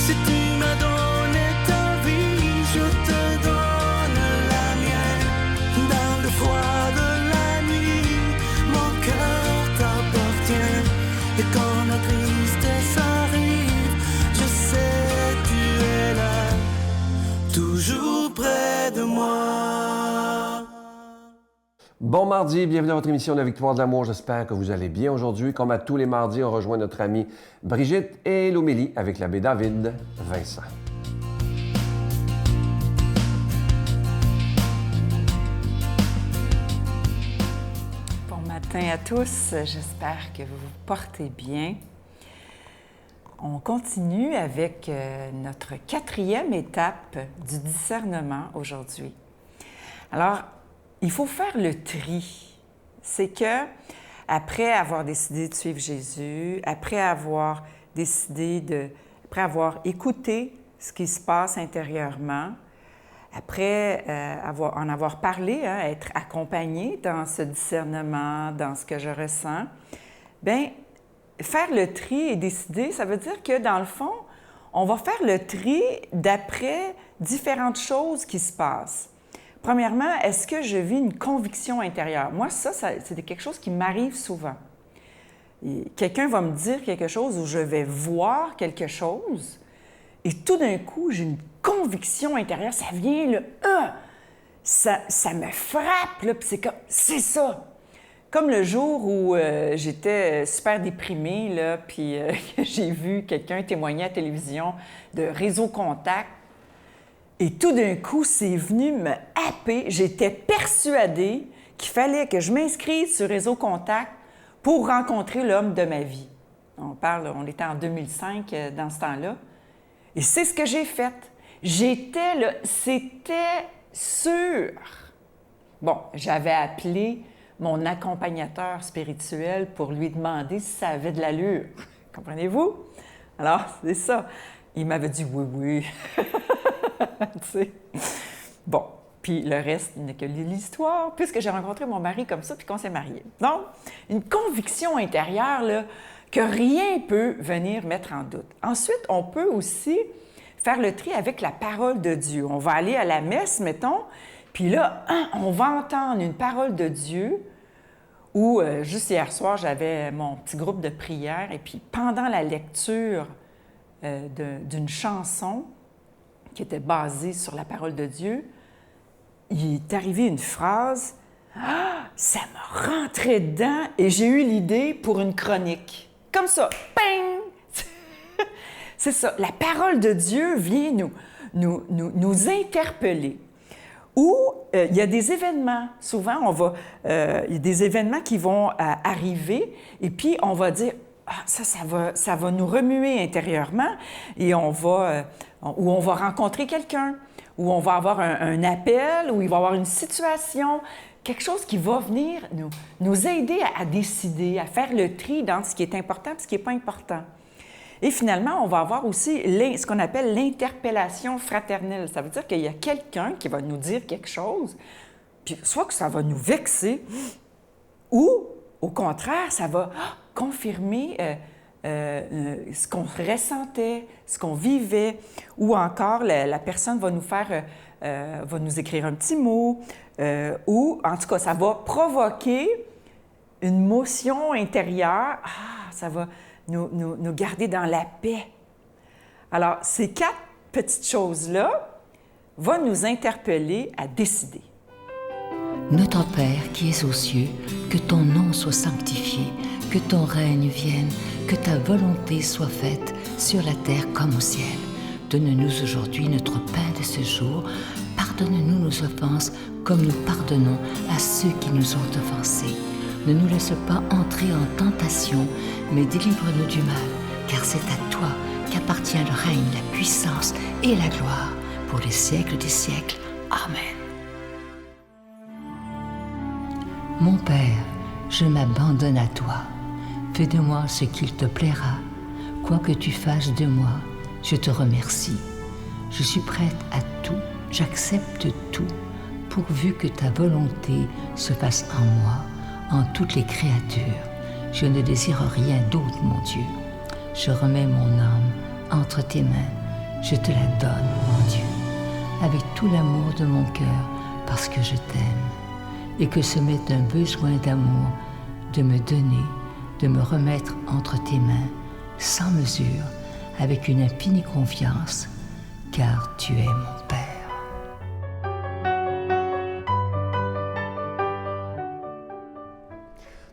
Si tu m'as donné ta vie, je te donne la mienne. Dans le froid de la nuit, mon cœur t'appartient. Et quand la tristesse arrive, je sais tu es là, toujours près de moi. Bon mardi, bienvenue dans votre émission de la Victoire de l'amour. J'espère que vous allez bien aujourd'hui. Comme à tous les mardis, on rejoint notre amie Brigitte et Lomélie avec l'abbé David Vincent. Bon matin à tous, j'espère que vous vous portez bien. On continue avec notre 4e étape du discernement aujourd'hui. Alors, il faut faire le tri. C'est que, après avoir décidé de suivre Jésus, après avoir écouté ce qui se passe intérieurement, après en avoir parlé, être accompagné dans ce discernement, dans ce que je ressens, bien, faire le tri et décider, ça veut dire que, dans le fond, on va faire le tri d'après différentes choses qui se passent. Premièrement, est-ce que je vis une conviction intérieure? Moi, ça c'est quelque chose qui m'arrive souvent. Quelqu'un va me dire quelque chose ou je vais voir quelque chose et tout d'un coup, j'ai une conviction intérieure. Ça vient, là, ça me frappe, là, puis c'est ça. Comme le jour où j'étais super déprimée, là, puis j'ai vu quelqu'un témoigner à la télévision de Réseau Contact. Et tout d'un coup, c'est venu me happer. J'étais persuadée qu'il fallait que je m'inscrive sur Réseau Contact pour rencontrer l'homme de ma vie. On était en 2005 dans ce temps-là. Et c'est ce que j'ai fait. J'étais là, c'était sûr. Bon, j'avais appelé mon accompagnateur spirituel pour lui demander si ça avait de l'allure. Comprenez-vous? Alors, c'est ça. Il m'avait dit oui. Tu sais. Bon, puis le reste n'est que l'histoire, puisque j'ai rencontré mon mari comme ça, puis qu'on s'est mariés. Donc, une conviction intérieure, là, que rien peut venir mettre en doute. Ensuite, on peut aussi faire le tri avec la parole de Dieu. On va aller à la messe, mettons, puis là, on va entendre une parole de Dieu, où, juste hier soir, j'avais mon petit groupe de prière, et puis pendant la lecture d'une chanson, qui était basée sur la parole de Dieu, il est arrivé une phrase, ça me rentrait dedans et j'ai eu l'idée pour une chronique. Comme ça, ping! C'est ça, la parole de Dieu vient nous interpeller. Ou il y a des événements, souvent il y a des événements qui vont arriver et puis on va dire, ça va nous remuer intérieurement et on va rencontrer quelqu'un, ou on va avoir un appel, ou il va y avoir une situation, quelque chose qui va venir nous aider à décider, à faire le tri dans ce qui est important et ce qui n'est pas important. Et finalement, on va avoir aussi ce qu'on appelle l'interpellation fraternelle. Ça veut dire qu'il y a quelqu'un qui va nous dire quelque chose, puis soit que ça va nous vexer, ou au contraire, ça va confirmer ce qu'on ressentait, ce qu'on vivait, ou encore la personne va va nous écrire un petit mot, ou en tout cas, ça va provoquer une motion intérieure. Ça va nous garder dans la paix. Alors, ces 4 petites choses-là vont nous interpeller à décider. Notre Père qui es aux cieux, que ton nom soit sanctifié, que ton règne vienne, que ta volonté soit faite sur la terre comme au ciel. Donne-nous aujourd'hui notre pain de ce jour. Pardonne-nous nos offenses comme nous pardonnons à ceux qui nous ont offensés. Ne nous laisse pas entrer en tentation, mais délivre-nous du mal, car c'est à toi qu'appartient le règne, la puissance et la gloire pour les siècles des siècles. Amen. Mon Père, je m'abandonne à toi. Fais de moi ce qu'il te plaira. Quoi que tu fasses de moi, je te remercie. Je suis prête à tout, j'accepte tout, pourvu que ta volonté se fasse en moi, en toutes les créatures. Je ne désire rien d'autre, mon Dieu. Je remets mon âme entre tes mains. Je te la donne, mon Dieu, avec tout l'amour de mon cœur, parce que je t'aime, et que ce m'est un besoin d'amour de me donner, de me remettre entre tes mains, sans mesure, avec une infinie confiance, car tu es mon Père.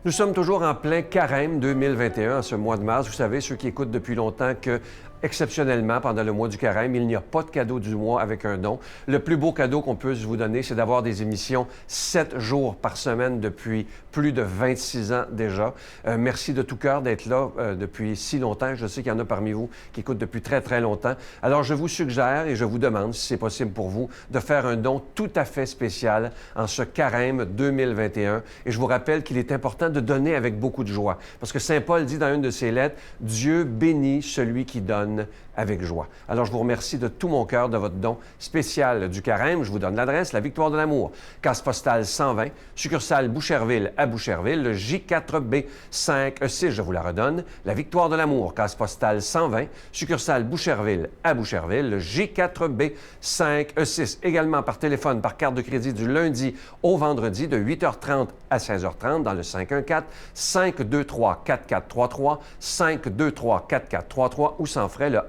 Nous sommes toujours en plein carême 2021, en ce mois de mars. Vous savez, ceux qui écoutent depuis longtemps, que exceptionnellement, pendant le mois du carême, il n'y a pas de cadeau du mois avec un don. Le plus beau cadeau qu'on puisse vous donner, c'est d'avoir des émissions 7 jours par semaine depuis plus de 26 ans déjà. Merci de tout cœur d'être là depuis si longtemps. Je sais qu'il y en a parmi vous qui écoutent depuis très, très longtemps. Alors, je vous suggère et je vous demande, si c'est possible pour vous, de faire un don tout à fait spécial en ce carême 2021. Et je vous rappelle qu'il est important de donner avec beaucoup de joie. Parce que Saint Paul dit dans une de ses lettres, « Dieu bénit celui qui donne avec joie. » Alors, je vous remercie de tout mon cœur de votre don spécial du carême. Je vous donne l'adresse, la Victoire de l'Amour, case postale 120, succursale Boucherville à Boucherville, le J4B 5E6, je vous la redonne, la Victoire de l'Amour, case postale 120, succursale Boucherville à Boucherville, le J4B 5E6. Également par téléphone, par carte de crédit du lundi au vendredi de 8h30 à 16h30 dans le 514-523-4433, 523-4433 ou sans frais le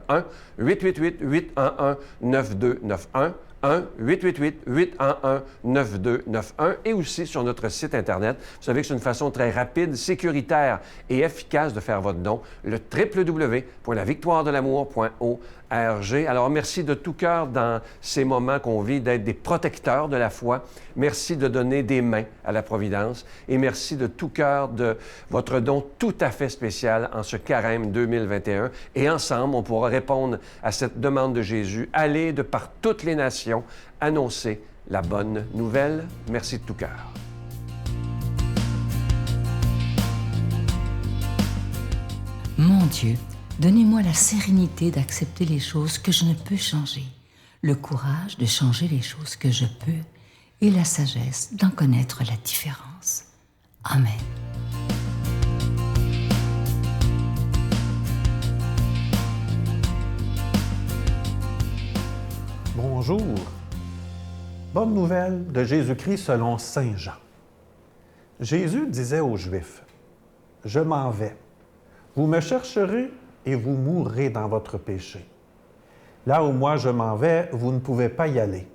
1-888-811-9291, 1-888-811-9291 et aussi sur notre site Internet. Vous savez que c'est une façon très rapide, sécuritaire et efficace de faire votre don, le www.lavictoiredelamour.org. Alors, merci de tout cœur dans ces moments qu'on vit d'être des protecteurs de la foi. Merci de donner des mains à la Providence et merci de tout cœur de votre don tout à fait spécial en ce carême 2021. Et ensemble, on pourra répondre à cette demande de Jésus. Allez de par toutes les nations annoncer la bonne nouvelle. Merci de tout cœur. Mon Dieu, donnez-moi la sérénité d'accepter les choses que je ne peux changer, le courage de changer les choses que je peux et la sagesse d'en connaître la différence. Amen. Bonjour. Bonne nouvelle de Jésus-Christ selon Saint Jean. Jésus disait aux Juifs, « Je m'en vais. Vous me chercherez et vous mourrez dans votre péché. Là où moi je m'en vais, vous ne pouvez pas y aller. »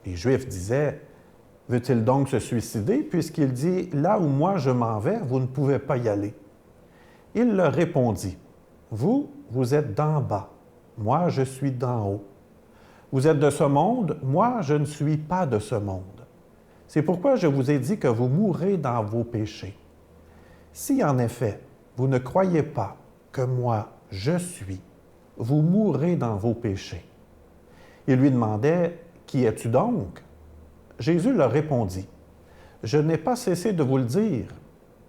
Les Juifs disaient, « Veut-il donc se suicider puisqu'il dit, « Là où moi je m'en vais, vous ne pouvez pas y aller. » Il leur répondit, « Vous, vous êtes d'en bas, moi je suis d'en haut. Vous êtes de ce monde, moi je ne suis pas de ce monde. C'est pourquoi je vous ai dit que vous mourrez dans vos péchés. Si en effet, vous ne croyez pas que moi, je suis, vous mourrez dans vos péchés. » Ils lui demandaient, « Qui es-tu donc? » Jésus leur répondit, « Je n'ai pas cessé de vous le dire.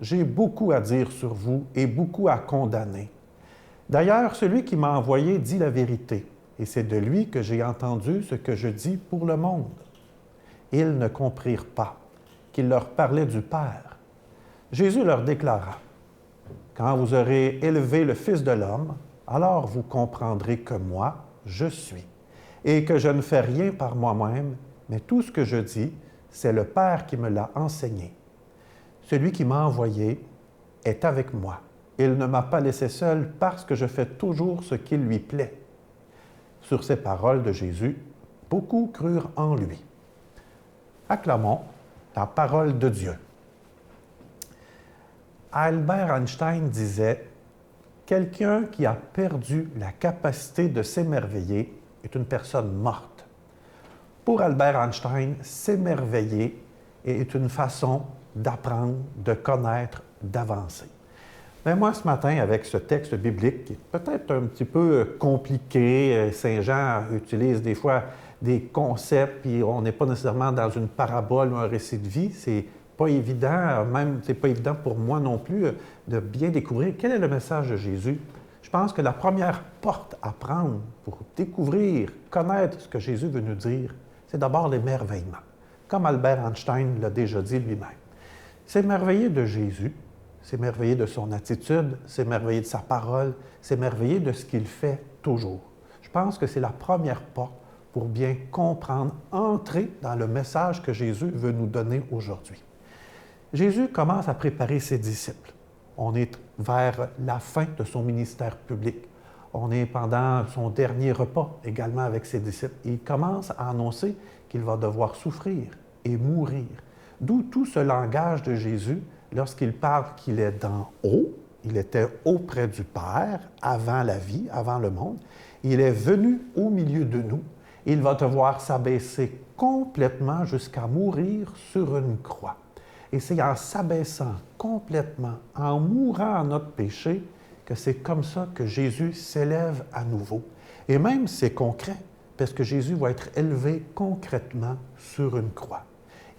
J'ai beaucoup à dire sur vous et beaucoup à condamner. D'ailleurs, celui qui m'a envoyé dit la vérité, et c'est de lui que j'ai entendu ce que je dis pour le monde. » Ils ne comprirent pas qu'il leur parlait du Père. Jésus leur déclara, « Quand vous aurez élevé le Fils de l'homme, alors vous comprendrez que moi, je suis, et que je ne fais rien par moi-même, mais tout ce que je dis, c'est le Père qui me l'a enseigné. Celui qui m'a envoyé est avec moi. Il ne m'a pas laissé seul parce que je fais toujours ce qui lui plaît. » Sur ces paroles de Jésus, beaucoup crurent en lui. Acclamons la parole de Dieu. Albert Einstein disait « Quelqu'un qui a perdu la capacité de s'émerveiller est une personne morte. » Pour Albert Einstein, s'émerveiller est une façon d'apprendre, de connaître, d'avancer. Mais moi, ce matin, avec ce texte biblique qui est peut-être un petit peu compliqué, Saint Jean utilise des fois des concepts, puis on n'est pas nécessairement dans une parabole ou un récit de vie, c'est pas évident, même c'est pas évident pour moi non plus, de bien découvrir quel est le message de Jésus. Je pense que la première porte à prendre pour découvrir, connaître ce que Jésus veut nous dire, c'est d'abord l'émerveillement, comme Albert Einstein l'a déjà dit lui-même. S'émerveiller de Jésus, s'émerveiller de son attitude, s'émerveiller de sa parole, s'émerveiller de ce qu'il fait toujours. Je pense que c'est la première porte pour bien comprendre, entrer dans le message que Jésus veut nous donner aujourd'hui. Jésus commence à préparer ses disciples. On est vers la fin de son ministère public. On est pendant son dernier repas également avec ses disciples. Il commence à annoncer qu'il va devoir souffrir et mourir. D'où tout ce langage de Jésus lorsqu'il parle qu'il est d'en haut. Il était auprès du Père avant la vie, avant le monde. Il est venu au milieu de nous. Il va devoir s'abaisser complètement jusqu'à mourir sur une croix. Et c'est en s'abaissant complètement, en mourant à notre péché, que c'est comme ça que Jésus s'élève à nouveau. Et même c'est concret, parce que Jésus va être élevé concrètement sur une croix.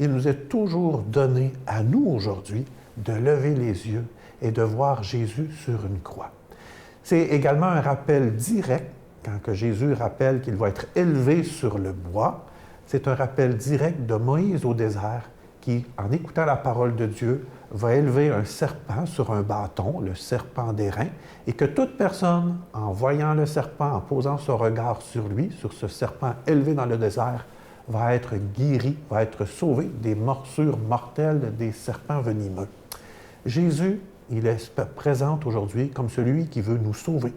Il nous est toujours donné à nous aujourd'hui de lever les yeux et de voir Jésus sur une croix. C'est également un rappel direct, quand que Jésus rappelle qu'il va être élevé sur le bois, c'est un rappel direct de Moïse au désert qui, en écoutant la parole de Dieu, va élever un serpent sur un bâton, le serpent d'airain, et que toute personne, en voyant le serpent, en posant son regard sur lui, sur ce serpent élevé dans le désert, va être guéri, va être sauvé des morsures mortelles des serpents venimeux. Jésus, il est présent aujourd'hui comme celui qui veut nous sauver,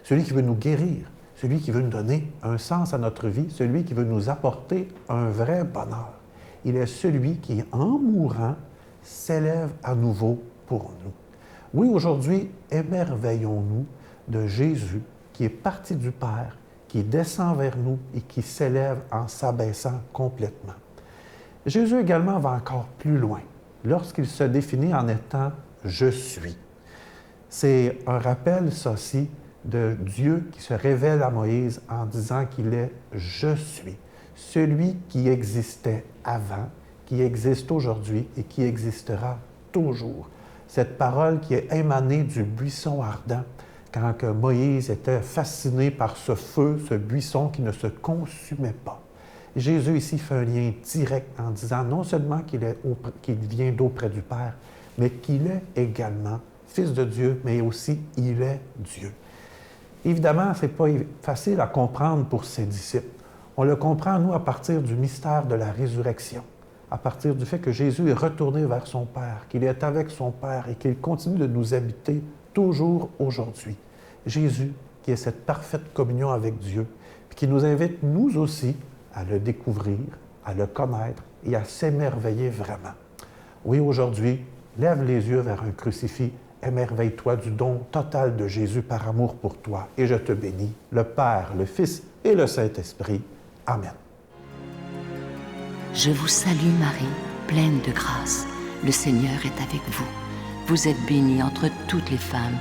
celui qui veut nous guérir, celui qui veut nous donner un sens à notre vie, celui qui veut nous apporter un vrai bonheur. Il est celui qui, en mourant, s'élève à nouveau pour nous. Oui, aujourd'hui, émerveillons-nous de Jésus qui est parti du Père, qui descend vers nous et qui s'élève en s'abaissant complètement. Jésus également va encore plus loin lorsqu'il se définit en étant « Je suis ». C'est un rappel, ça aussi, de Dieu qui se révèle à Moïse en disant qu'il est « Je suis ». Celui qui existait avant, qui existe aujourd'hui et qui existera toujours. Cette parole qui est émanée du buisson ardent, quand que Moïse était fasciné par ce feu, ce buisson qui ne se consumait pas. Jésus ici fait un lien direct en disant non seulement qu'il vient d'auprès du Père, mais qu'il est également Fils de Dieu, mais aussi il est Dieu. Évidemment, ce n'est pas facile à comprendre pour ses disciples. On le comprend, nous, à partir du mystère de la résurrection, à partir du fait que Jésus est retourné vers son Père, qu'il est avec son Père et qu'il continue de nous habiter toujours aujourd'hui. Jésus, qui est cette parfaite communion avec Dieu, puis qui nous invite, nous aussi, à le découvrir, à le connaître et à s'émerveiller vraiment. Oui, aujourd'hui, lève les yeux vers un crucifix, émerveille-toi du don total de Jésus par amour pour toi, et je te bénis, le Père, le Fils et le Saint-Esprit. Amen. Je vous salue Marie, pleine de grâce. Le Seigneur est avec vous. Vous êtes bénie entre toutes les femmes,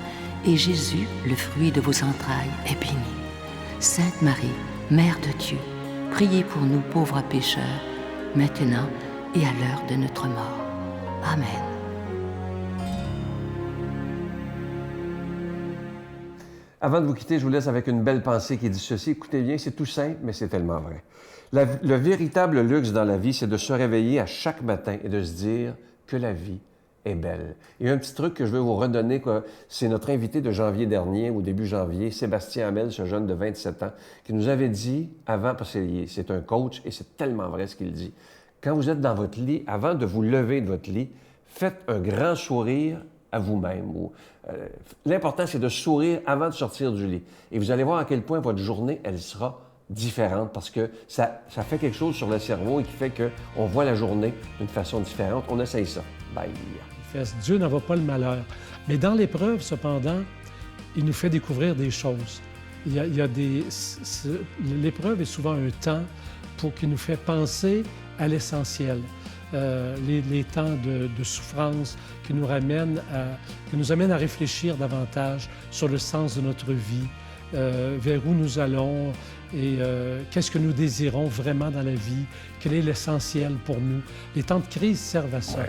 et Jésus, le fruit de vos entrailles, est béni. Sainte Marie, Mère de Dieu, priez pour nous pauvres pécheurs, maintenant et à l'heure de notre mort. Amen. Avant de vous quitter, je vous laisse avec une belle pensée qui dit ceci. Écoutez bien, c'est tout simple, mais c'est tellement vrai. Le véritable luxe dans la vie, c'est de se réveiller à chaque matin et de se dire que la vie est belle. Il y a un petit truc que je veux vous redonner, c'est notre invité de janvier dernier, au début janvier, Sébastien Hamel, ce jeune de 27 ans, qui nous avait dit, avant, parce que c'est un coach et c'est tellement vrai ce qu'il dit, quand vous êtes dans votre lit, avant de vous lever de votre lit, faites un grand sourire à vous-même. L'important, c'est de sourire avant de sortir du lit. Et vous allez voir à quel point votre journée, elle sera différente parce que ça fait quelque chose sur le cerveau et qui fait qu'on voit la journée d'une façon différente. On essaye ça. Bye. Dieu n'en va pas le malheur. Mais dans l'épreuve, cependant, il nous fait découvrir des choses. L'épreuve est souvent un temps pour qu'il nous fait penser à l'essentiel. Les temps de souffrance qui nous amènent à réfléchir davantage sur le sens de notre vie, vers où nous allons et qu'est-ce que nous désirons vraiment dans la vie, quel est l'essentiel pour nous. Les temps de crise servent à ça. Ouais.